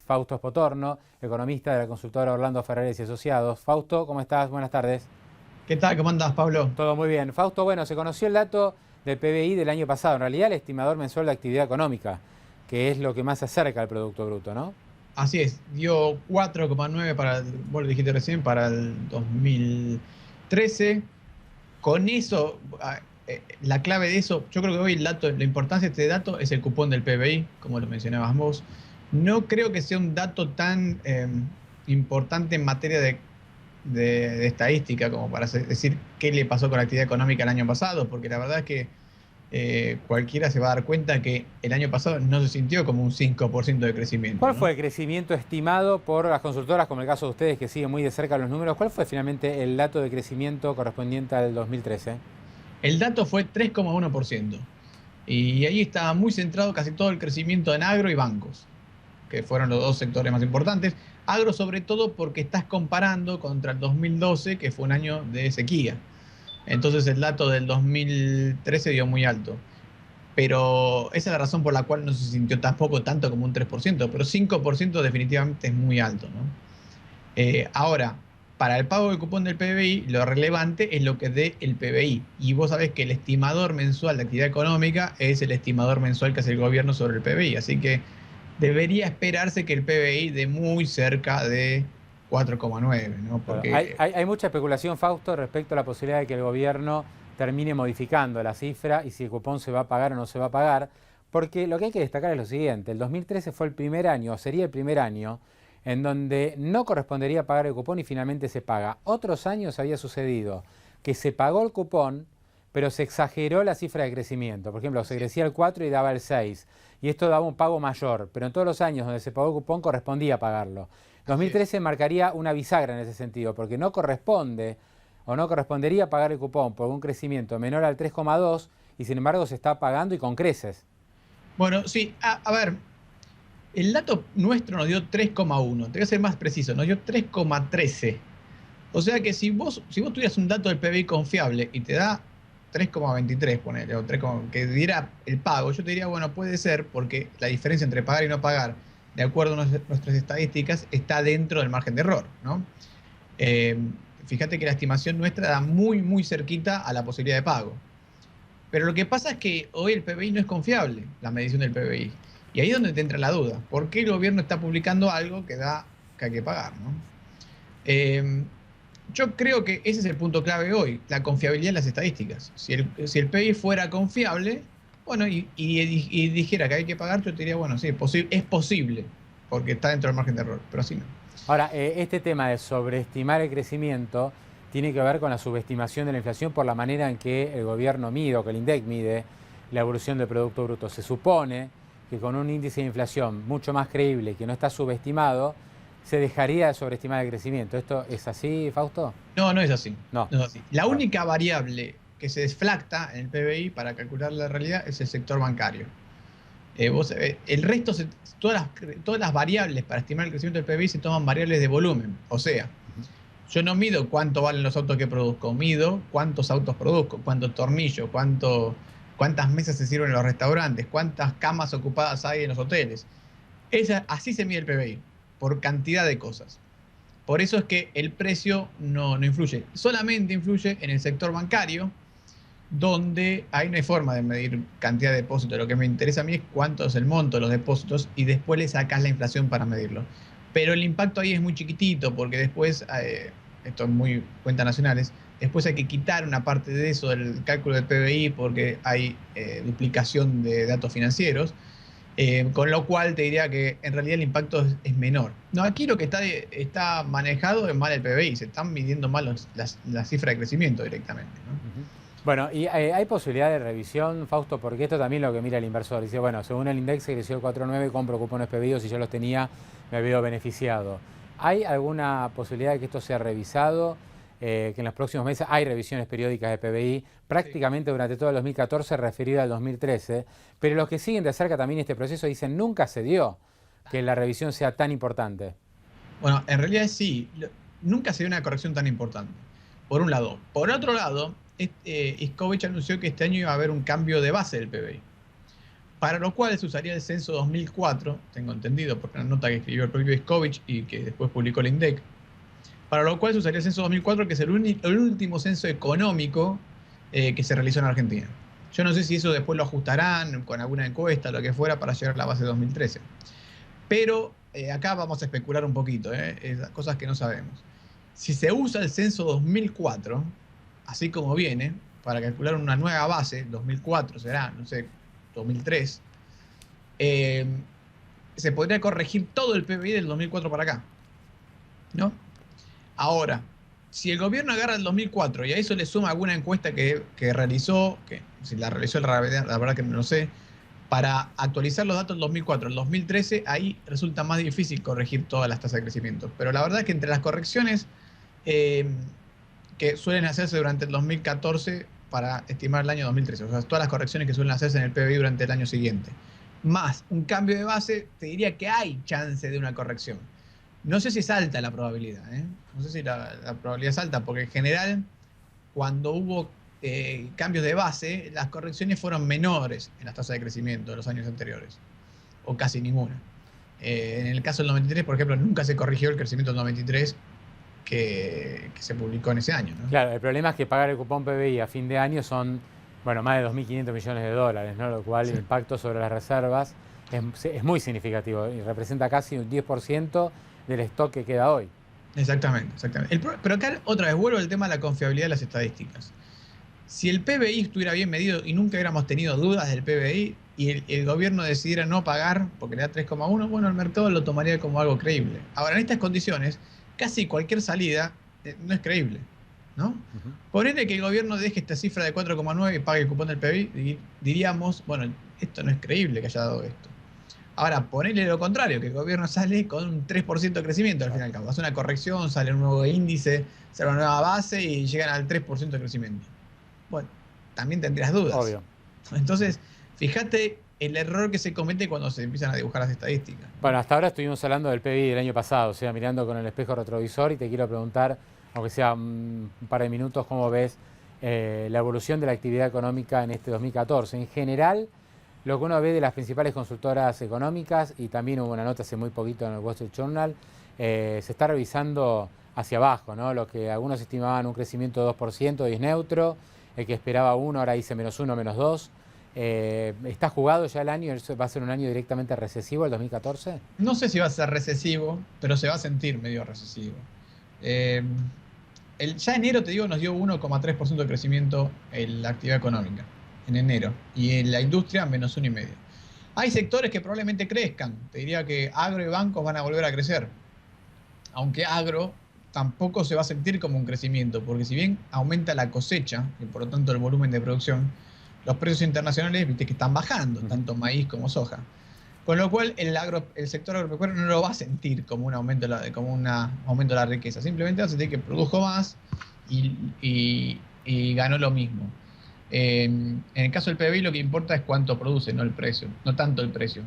Fausto Spotorno, economista de la consultora Orlando Ferreres y Asociados. Fausto, ¿cómo estás? Buenas tardes. ¿Qué tal? ¿Cómo andás, Pablo? Todo muy bien. Fausto, bueno, se conoció el dato del PBI del año pasado, en realidad el estimador mensual de actividad económica, que es lo que más se acerca al Producto Bruto, ¿no? Así es, dio 4,9 para vos lo dijiste recién, para el 2013. Con eso, la clave de eso, yo creo que hoy el dato, la importancia de este dato es el cupón del PBI, como lo mencionabas vos. No creo que sea un dato tan importante en materia de estadística como para decir qué le pasó con la actividad económica el año pasado, porque la verdad es que cualquiera se va a dar cuenta que el año pasado no se sintió como un 5% de crecimiento, ¿Cuál ¿no? fue el crecimiento estimado por las consultoras, como el caso de ustedes que siguen muy de cerca los números? ¿Cuál fue finalmente el dato de crecimiento correspondiente al 2013? El dato fue 3,1%. Y ahí estaba muy centrado casi todo el crecimiento en agro y bancos, que fueron los dos sectores más importantes. Agro sobre todo porque estás comparando contra el 2012, que fue un año de sequía. Entonces el dato del 2013 dio muy alto. Pero esa es la razón por la cual no se sintió tampoco tanto como un 3%, pero 5% definitivamente es muy alto, ¿no? Ahora, para el pago del cupón del PBI, lo relevante es lo que dé el PBI. Y vos sabés que el estimador mensual de actividad económica es el estimador mensual que hace el gobierno sobre el PBI. Así que debería esperarse que el PBI dé muy cerca de 4,9, ¿no? Claro. Hay, Porque hay- hay mucha especulación, Fausto, respecto a la posibilidad de que el gobierno termine modificando la cifra y si el cupón se va a pagar o no se va a pagar, porque lo que hay que destacar es lo siguiente: el 2013 fue el primer año, o sería el primer año, en donde no correspondería pagar el cupón y finalmente se paga. Otros años había sucedido que se pagó el cupón, pero se exageró la cifra de crecimiento. Por ejemplo, se así es. crecía el 4 y daba el 6, y esto daba un pago mayor, pero en todos los años donde se pagó el cupón correspondía pagarlo. Así es. 2013 marcaría una bisagra en ese sentido, porque no corresponde o no correspondería pagar el cupón por un crecimiento menor al 3,2 y sin embargo se está pagando y con creces. Bueno, sí, a ver, el dato nuestro nos dio 3,1. Te voy a ser más preciso, nos dio 3,13. O sea que si vos tuvieras un dato del PBI confiable y te da 3,23, ponele, o 3, que diera el pago, yo te diría, bueno, puede ser porque la diferencia entre pagar y no pagar, de acuerdo a nuestras estadísticas, está dentro del margen de error, ¿no? Eh, Fíjate que la estimación nuestra da muy, muy cerquita a la posibilidad de pago. Pero lo que pasa es que hoy el PBI no es confiable, la medición del PBI. Y ahí es donde te entra la duda. ¿Por qué el gobierno está publicando algo que hay que pagar, ¿no? Eh, yo creo que ese es el punto clave hoy, la confiabilidad en las estadísticas. Si el PBI fuera confiable, bueno, y dijera que hay que pagar, yo te diría, bueno, sí, es posible, porque está dentro del margen de error, pero así no. Ahora, este tema de sobreestimar el crecimiento tiene que ver con la subestimación de la inflación por la manera en que el gobierno mide o que el INDEC mide la evolución del Producto Bruto. Se supone que con un índice de inflación mucho más creíble y que no está subestimado, se dejaría de sobreestimar el crecimiento. ¿Esto es así, Fausto? No, no es así. No. No es así. La Bueno. única variable que se desflacta en el PBI para calcular la realidad es el sector bancario. El resto, todas las variables para estimar el crecimiento del PBI se toman variables de volumen. O sea, yo no mido cuánto valen los autos que produzco, mido cuántos autos produzco, cuántos tornillos, cuántas mesas se sirven en los restaurantes, cuántas camas ocupadas hay en los hoteles. Así se mide el PBI, por cantidad de cosas. Por eso es que el precio no influye. Solamente influye en el sector bancario, donde ahí no hay forma de medir cantidad de depósitos. Lo que me interesa a mí es cuánto es el monto de los depósitos y después le sacas la inflación para medirlo. Pero el impacto ahí es muy chiquitito porque después, esto es muy cuentas nacionales, después hay que quitar una parte de eso del cálculo del PBI porque hay duplicación de datos financieros. Con lo cual te diría que en realidad el impacto es menor. No, aquí lo que está manejado es mal el PBI, se están midiendo mal la cifra de crecimiento directamente, ¿no? Ujú. Bueno, y hay posibilidad de revisión, Fausto, porque esto también es lo que mira el inversor. Dice, bueno, según el index creció el 4,9, compro cupones PBI, si yo los tenía me había beneficiado. ¿Hay alguna posibilidad de que esto sea revisado? Que en los próximos meses hay revisiones periódicas de PBI, Sí. prácticamente durante todo el 2014 referido al 2013, pero los que siguen de cerca también este proceso dicen nunca se dio que la revisión sea tan importante. Bueno, en realidad sí, nunca se dio una corrección tan importante, por un lado. Por otro lado, Iskovich anunció que este año iba a haber un cambio de base del PBI. para lo cual se usaría el censo 2004, tengo entendido, porque una nota que escribió el propio Iskovich y que después publicó el INDEC, para lo cual se usaría el censo 2004, que es el último censo económico que se realizó en Argentina. Yo no sé si eso después lo ajustarán con alguna encuesta, lo que fuera, para llegar a la base de 2013. Pero acá vamos a especular un poquito, cosas que no sabemos. Si se usa el censo 2004, así como viene, para calcular una nueva base, 2004 será, no sé, 2003, se podría corregir todo el PBI del 2004 para acá, ¿no? Ahora, si el gobierno agarra el 2004 y a eso le suma alguna encuesta que realizó, que si la realizó la verdad que no lo sé, para actualizar los datos del 2004 al 2013, ahí resulta más difícil corregir todas las tasas de crecimiento. Pero la verdad es que entre las correcciones que suelen hacerse durante el 2014 para estimar el año 2013, o sea, todas las correcciones que suelen hacerse en el PBI durante el año siguiente, más un cambio de base, te diría que hay chance de una corrección. No sé si es alta la probabilidad, ¿eh? No sé si la probabilidad es alta, porque en general, cuando hubo cambios de base, las correcciones fueron menores en las tasas de crecimiento de los años anteriores, o casi ninguna. En el caso del 93, por ejemplo, nunca se corrigió el crecimiento del 93 que se publicó en ese año, ¿no? Claro, el problema es que pagar el cupón PBI a fin de año son, bueno, más de 2.500 millones de dólares, ¿no? Lo cual el impacto sobre las reservas es muy significativo y representa casi un 10% del stock que queda hoy. Exactamente, exactamente. Pero acá otra vez vuelvo al tema de la confiabilidad de las estadísticas. Si el PBI estuviera bien medido y nunca hubiéramos tenido dudas del PBI y el gobierno decidiera no pagar porque le da 3,1, bueno, el mercado lo tomaría como algo creíble. Ahora, en estas condiciones, casi cualquier salida no es creíble, ¿no? Ponele que el gobierno deje esta cifra de 4,9 y pague el cupón del PBI, diríamos, bueno, esto no es creíble que haya dado esto. Ahora, ponele lo contrario, que el gobierno sale con un 3% de crecimiento al fin y al cabo. Hace una corrección, sale un nuevo índice, sale una nueva base y llegan al 3% de crecimiento. Bueno, también tendrías dudas. Obvio. Entonces, fíjate el error que se comete cuando se empiezan a dibujar las estadísticas. Bueno, hasta ahora estuvimos hablando del PBI del año pasado, o sea, mirando con el espejo retrovisor, y te quiero preguntar, aunque sea un par de minutos, cómo ves la evolución de la actividad económica en este 2014. En general, lo que uno ve de las principales consultoras económicas, y también hubo una nota hace muy poquito en el Wall Street Journal, se está revisando hacia abajo, ¿no? Lo que algunos estimaban un crecimiento de 2% y es neutro, el que esperaba 1 ahora dice -1, -2. ¿Está jugado ya el año? ¿Va a ser un año directamente recesivo el 2014? No sé si va a ser recesivo, pero se va a sentir medio recesivo. Ya enero, te digo, nos dio 1,3% de crecimiento en la actividad económica, en enero, y en la industria -1,5%. Hay sectores que probablemente crezcan, te diría que agro y bancos van a volver a crecer, aunque agro tampoco se va a sentir como un crecimiento, porque si bien aumenta la cosecha, y por lo tanto el volumen de producción, los precios internacionales, viste que están bajando, tanto maíz como soja. Con lo cual el sector agropecuario no lo va a sentir como un aumento de la riqueza, simplemente va a sentir que produjo más y ganó lo mismo. En el caso del PBI lo que importa es cuánto produce, no el precio, no tanto el precio.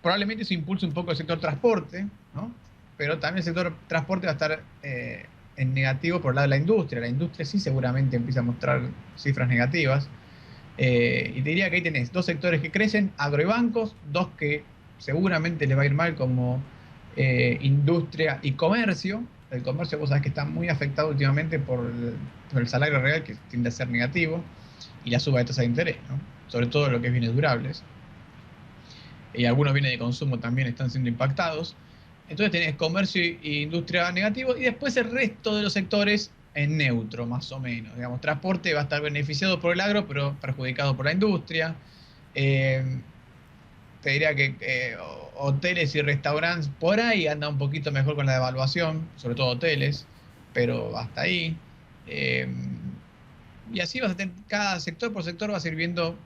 Probablemente eso impulse un poco el sector transporte, ¿no? Pero también el sector transporte va a estar en negativo por el lado de la industria. La industria sí seguramente empieza a mostrar cifras negativas. Y te diría que ahí tenés dos sectores que crecen, agro y bancos, dos que seguramente les va a ir mal como industria y comercio. El comercio, vos sabés que está muy afectado últimamente por el salario real, que tiende a ser negativo, y la suba de tasa de interés, ¿no? Sobre todo lo que es bienes durables. Y algunos bienes de consumo también están siendo impactados. Entonces tenés comercio e industria negativo y después el resto de los sectores en neutro, más o menos. Digamos, transporte va a estar beneficiado por el agro, pero perjudicado por la industria. Te diría que hoteles y restaurantes por ahí anda un poquito mejor con la devaluación, sobre todo hoteles, pero hasta ahí. Y así vas a tener, cada sector por sector va a ir viendo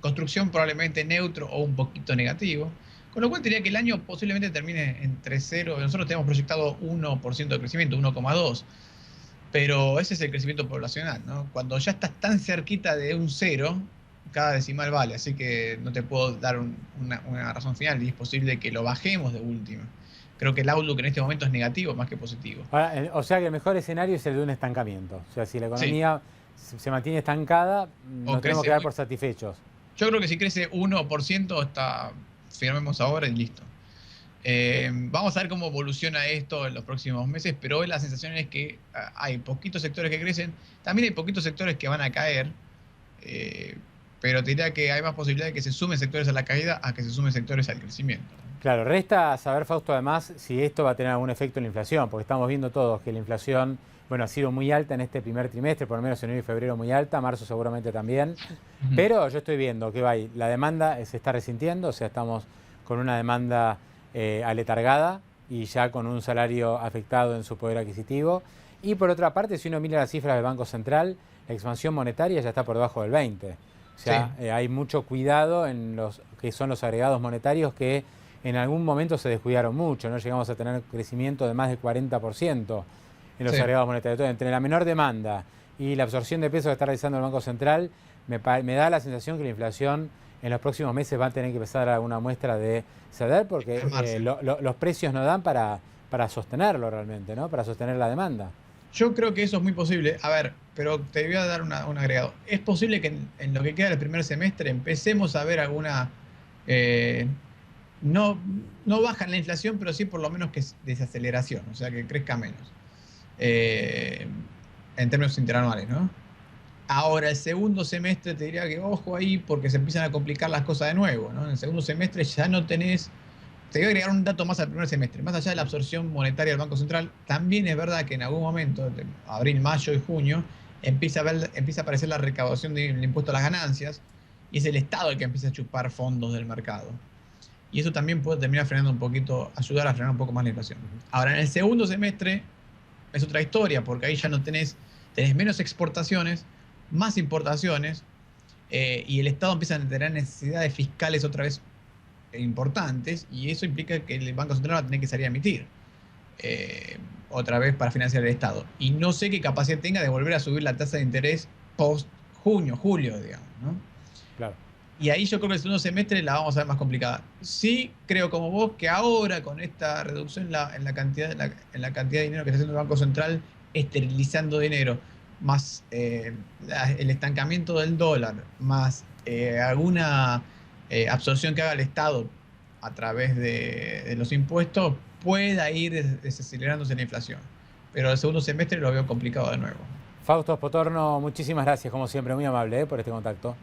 construcción probablemente neutro o un poquito negativo. Con lo cual diría que el año posiblemente termine entre 0, nosotros tenemos proyectado 1% de crecimiento, 1,2%, pero ese es el crecimiento poblacional, ¿no? Cuando ya estás tan cerquita de un 0, cada decimal vale, así que no te puedo dar una razón final y es posible que lo bajemos de última. Creo que el outlook en este momento es negativo más que positivo. Ahora, o sea que el mejor escenario es el de un estancamiento. O sea, si la economía se mantiene estancada, nos tenemos que dar por satisfechos. Yo creo que si crece 1% firmemos ahora y listo. Vamos a ver cómo evoluciona esto en los próximos meses, pero hoy la sensación es que hay poquitos sectores que crecen, también hay poquitos sectores que van a caer, pero te diría que hay más posibilidad de que se sumen sectores a la caída a que se sumen sectores al crecimiento. Claro, resta saber, Fausto, además, si esto va a tener algún efecto en la inflación, porque estamos viendo todos que la inflación, bueno, ha sido muy alta en este primer trimestre, por lo menos en enero y febrero muy alta, marzo seguramente también, pero yo estoy viendo que la demanda se está resintiendo, o sea, estamos con una demanda aletargada y ya con un salario afectado en su poder adquisitivo. Y por otra parte, si uno mira las cifras del Banco Central, la expansión monetaria ya está por debajo del 20. O sea, sí, hay mucho cuidado en los que son los agregados monetarios que en algún momento se descuidaron mucho, ¿no? Llegamos a tener crecimiento de más del 40% en los agregados monetarios. Entonces, entre la menor demanda y la absorción de pesos que está realizando el Banco Central, me da la sensación que la inflación en los próximos meses va a tener que empezar a dar alguna muestra de ceder, porque los precios no dan para sostenerlo realmente, ¿no? Para sostener la demanda. Yo creo que eso es muy posible. A ver, pero te voy a dar un agregado. Es posible que en lo que queda del primer semestre empecemos a ver alguna... no baja en la inflación, pero sí por lo menos que es desaceleración, o sea, que crezca menos. En términos interanuales, ¿no? Ahora, el segundo semestre te diría que ojo ahí porque se empiezan a complicar las cosas de nuevo, ¿no? En el segundo semestre ya no tenés... Te voy a agregar un dato más al primer semestre. Más allá de la absorción monetaria del Banco Central, también es verdad que en algún momento, de abril, mayo y junio, empieza a aparecer la recaudación del impuesto a las ganancias y es el Estado el que empieza a chupar fondos del mercado. Y eso también puede terminar frenando un poquito, ayudar a frenar un poco más la inflación. Ahora, en el segundo semestre es otra historia, porque ahí ya no tenés menos exportaciones, más importaciones, y el Estado empieza a tener necesidades fiscales otra vez importantes, y eso implica que el Banco Central va a tener que salir a emitir otra vez para financiar el Estado. Y no sé qué capacidad tenga de volver a subir la tasa de interés post junio, julio, digamos, ¿no? Claro. Y ahí yo creo que el segundo semestre la vamos a ver más complicada. Sí creo como vos que ahora con esta reducción en la cantidad de dinero que está haciendo el Banco Central, esterilizando dinero, más el estancamiento del dólar, más alguna absorción que haga el Estado a través de los impuestos, pueda ir desacelerándose la inflación. Pero el segundo semestre lo veo complicado de nuevo. Fausto Spotorno, muchísimas gracias, como siempre, muy amable por este contacto.